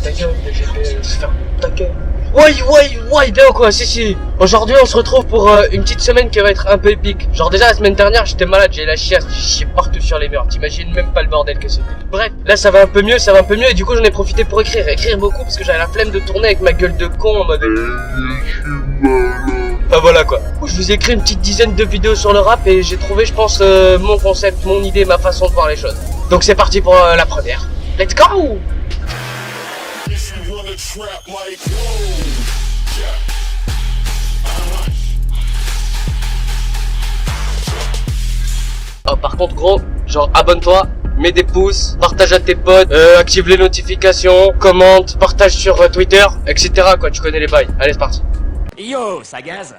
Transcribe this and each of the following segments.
ta gueule, ferme ta gueule. Ouais, bien quoi, si. Aujourd'hui, on se retrouve pour une petite semaine qui va être un peu épique. Genre déjà, la semaine dernière, j'étais malade, j'ai la chiasse, j'ai chié partout sur les murs. T'imagines même pas le bordel que c'était. Bref, là, ça va un peu mieux, et du coup, j'en ai profité pour écrire beaucoup, parce que j'avais la flemme de tourner avec ma gueule de con en mode... Enfin voilà quoi. Je vous ai écrit une petite dizaine de vidéos sur le rap, et j'ai trouvé, je pense, mon concept, mon idée, ma façon de voir les choses. Donc c'est parti pour la première. Let's go! Oh, par contre gros, genre abonne-toi, mets des pouces, partage à tes potes, active les notifications, commente, partage sur Twitter, etc. quoi, tu connais les bails. Allez c'est parti. Yo, ça gaze.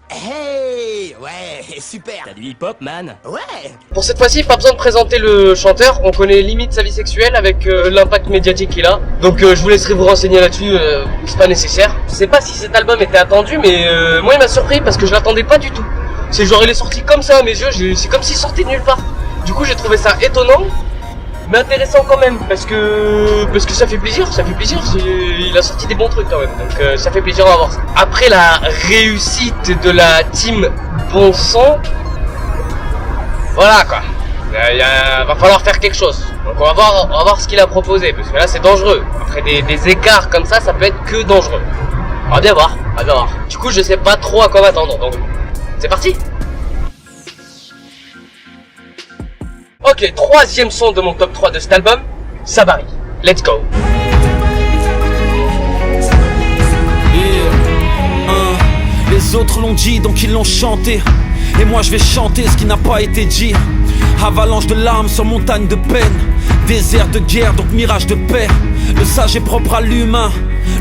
Hey, ouais, super. T'as du hip-hop, man. Ouais. Pour cette fois-ci, pas besoin de présenter le chanteur, on connaît limite sa vie sexuelle avec l'impact médiatique qu'il a. Donc je vous laisserai vous renseigner là-dessus, c'est pas nécessaire. Je sais pas si cet album était attendu, mais moi il m'a surpris parce que je l'attendais pas du tout. C'est genre il est sorti comme ça à mes yeux, c'est comme s'il sortait de nulle part. Du coup j'ai trouvé ça étonnant, mais intéressant quand même, parce que ça fait plaisir, il a sorti des bons trucs quand même, donc ça fait plaisir à voir ça. Après la réussite de la team Bon Sang, voilà quoi, va falloir faire quelque chose. Donc on va voir ce qu'il a proposé, parce que là c'est dangereux. Après des écarts comme ça peut être que dangereux. On va bien voir. Du coup je sais pas trop à quoi m'attendre, donc c'est parti. Ok, troisième son de mon top 3 de cet album, Sabari. Let's go. Les autres l'ont dit, donc ils l'ont chanté. Et moi je vais chanter ce qui n'a pas été dit. Avalanche de larmes sur montagne de peine. Désert de guerre, donc mirage de paix. Le sage est propre à l'humain.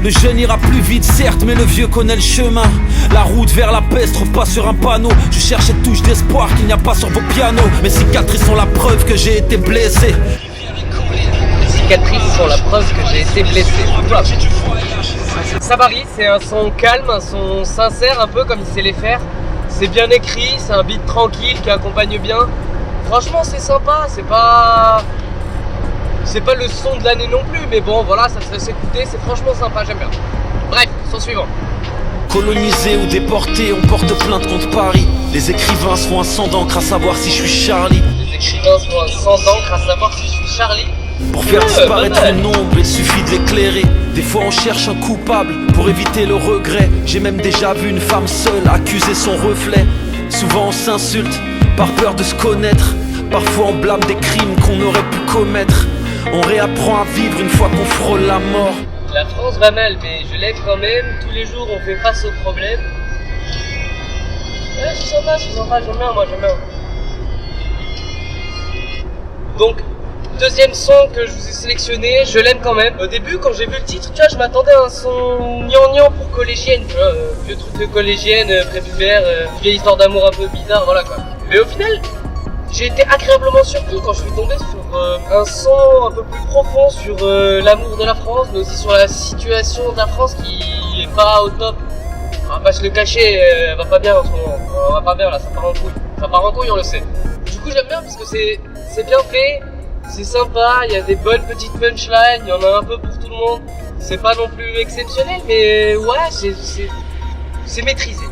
Le jeune ira plus vite certes, mais le vieux connaît le chemin. La route vers la paix se trouve pas sur un panneau. Je cherche cette touche d'espoir qu'il n'y a pas sur vos pianos. Mes cicatrices sont la preuve que j'ai été blessé. Les cicatrices sont la preuve que j'ai été blessé. Sabari, c'est un son calme, un son sincère, un peu comme il sait les faire. C'est bien écrit, c'est un beat tranquille qui accompagne bien. Franchement c'est sympa, c'est pas le son de l'année non plus, mais bon voilà, ça se laisse écouter, c'est franchement sympa, j'aime bien. Bref, son suivant. Colonisés ou déportés, on porte plainte contre Paris. Les écrivains se font un sang d'encre à savoir si je suis Charlie. Les écrivains se font un sang d'encre à savoir si je suis Charlie. Pour faire disparaître une ombre, il suffit de l'éclairer. Des fois on cherche un coupable pour éviter le regret. J'ai même déjà vu une femme seule accuser son reflet. Souvent on s'insulte par peur de se connaître. Parfois on blâme des crimes qu'on aurait pu commettre. On réapprend à vivre une fois qu'on frôle la mort. La France va mal, mais je l'aime quand même. Tous les jours on fait face aux problèmes. Ouais, c'est sympa, j'aime bien, moi j'aime bien. Donc, deuxième son que je vous ai sélectionné, je l'aime quand même. Au début, quand j'ai vu le titre, tu vois, je m'attendais à un son gnangnan pour collégienne, tu vois, vieux truc de collégienne, prépubère, vieille histoire d'amour un peu bizarre, voilà quoi. Mais au final, j'ai été agréablement surpris quand je suis tombé sur un son un peu plus profond sur l'amour de la France, mais aussi sur la situation de la France qui est pas au top. On va pas se le cacher, elle va pas bien en ce moment. On va pas bien là, ça part en couille. Ça part en couille, on le sait. Du coup, j'aime bien parce que c'est bien fait, c'est sympa, il y a des bonnes petites punchlines, il y en a un peu pour tout le monde. C'est pas non plus exceptionnel, mais ouais, c'est maîtrisé.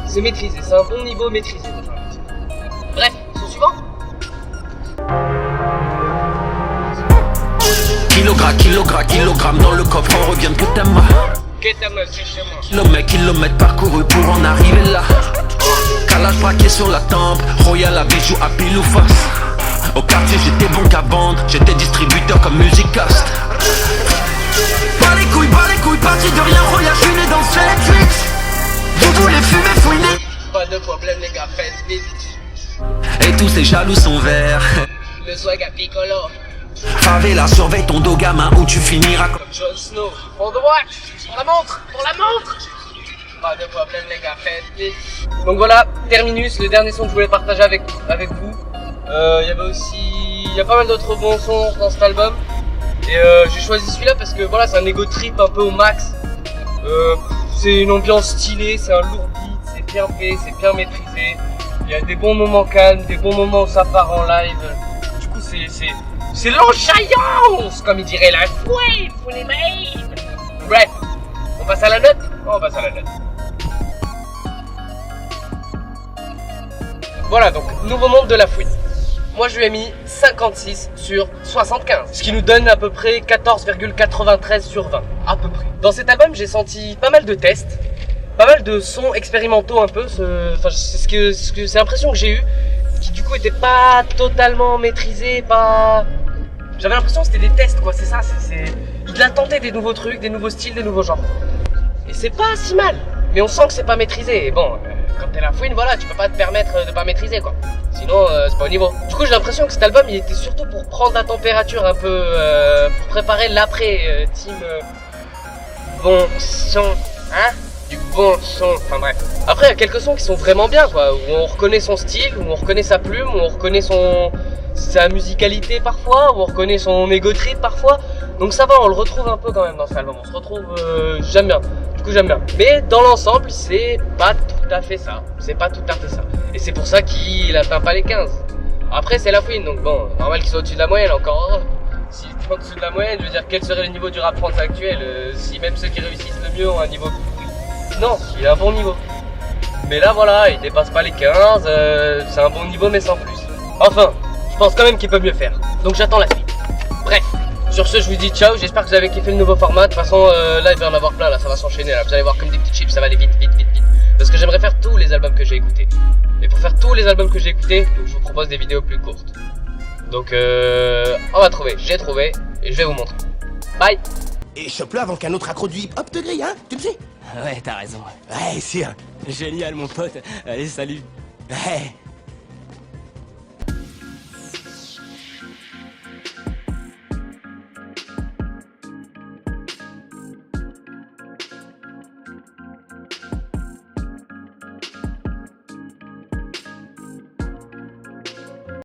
C'est maîtrisé, c'est un bon niveau maîtrisé. Bref, son suivant. Kilogramme dans le coffre, on revient de Ketama. Kilomètres parcourus pour en arriver là. Calage braqué sur la tempe, Royal à bijoux à pile ou face. Au quartier j'étais bon qu'à vendre, j'étais distributeur comme Musicast. Pas les couilles, parti de rien, Royal je suis né dans cette suite. Doudou les fumées fouinées. Pas de problème les gars, faites vite. Et tous ces jaloux sont verts. Le swag à piccolo. Favela, surveille ton dos gamin ou tu finiras comme Jon Snow. On doit pour la montre. Pas de problème les gars, faites vite. Donc voilà, Terminus, le dernier son que je voulais partager avec vous. Il y a pas mal d'autres bons sons dans cet album. Et j'ai choisi celui-là parce que voilà, c'est un ego trip un peu au max. C'est une ambiance stylée, c'est un lourd beat, c'est bien fait, c'est bien maîtrisé. Il y a des bons moments calmes, des bons moments où ça part en live. Du coup c'est l'enjaillance, comme il dirait la fouet, faut les mails. Bref, on passe à la note? On passe à la note. Voilà, donc, nouveau monde de la fouine. Moi, je lui ai mis 56 sur 75. Ce qui nous donne à peu près 14,93 sur 20. À peu près. Dans cet album, j'ai senti pas mal de tests. Pas mal de sons expérimentaux un peu. Enfin, c'est l'impression que j'ai eue. Qui du coup étaient pas totalement maîtrisés, pas... J'avais l'impression que c'était des tests, quoi. C'est ça, Il a tenté des nouveaux trucs, des nouveaux styles, des nouveaux genres. Et c'est pas si mal. Mais on sent que c'est pas maîtrisé. Et bon, quand t'es la fouine, voilà, tu peux pas te permettre de pas maîtriser, quoi. Sinon, c'est pas au niveau. Du coup, j'ai l'impression que cet album, il était surtout pour prendre la température un peu, pour préparer l'après, team, bon son, hein, du bon son, enfin bref. Après, il y a quelques sons qui sont vraiment bien, quoi, où on reconnaît son style, où on reconnaît sa plume, où on reconnaît sa musicalité parfois, où on reconnaît son ego trip parfois. Donc ça va, on le retrouve un peu quand même dans cet album. On se retrouve, j'aime bien. Du coup, j'aime bien. Mais dans l'ensemble, c'est pas tout à fait ça. C'est pas tout à fait ça. Et c'est pour ça qu'il atteint pas les 15. Après, c'est la fouine, donc bon, normal qu'il soit au-dessus de la moyenne encore heureux. S'il est en dessous de la moyenne, je veux dire, quel serait le niveau du rap français actuel si même ceux qui réussissent le mieux ont un niveau pourri? Non, il a un bon niveau. Mais là, voilà, il dépasse pas les 15, c'est un bon niveau, mais sans plus. Enfin, je pense quand même qu'il peut mieux faire. Donc j'attends la suite. Bref, sur ce, je vous dis ciao, j'espère que vous avez kiffé le nouveau format. De toute façon, là, il va y en avoir plein, là, ça va s'enchaîner, là. Vous allez voir comme des petits chips, ça va aller vite. Parce que j'aimerais faire tous les albums que j'ai écoutés. Et pour faire tous les albums que j'ai écoutés, donc je vous propose des vidéos plus courtes. Donc on va trouver, j'ai trouvé, et je vais vous montrer. Bye. Et chope-le avant qu'un autre accro du hip-hop te grille, hein? Tu le sais? Ouais, t'as raison. Ouais, sûr. Génial, mon pote. Allez, salut. Ouais.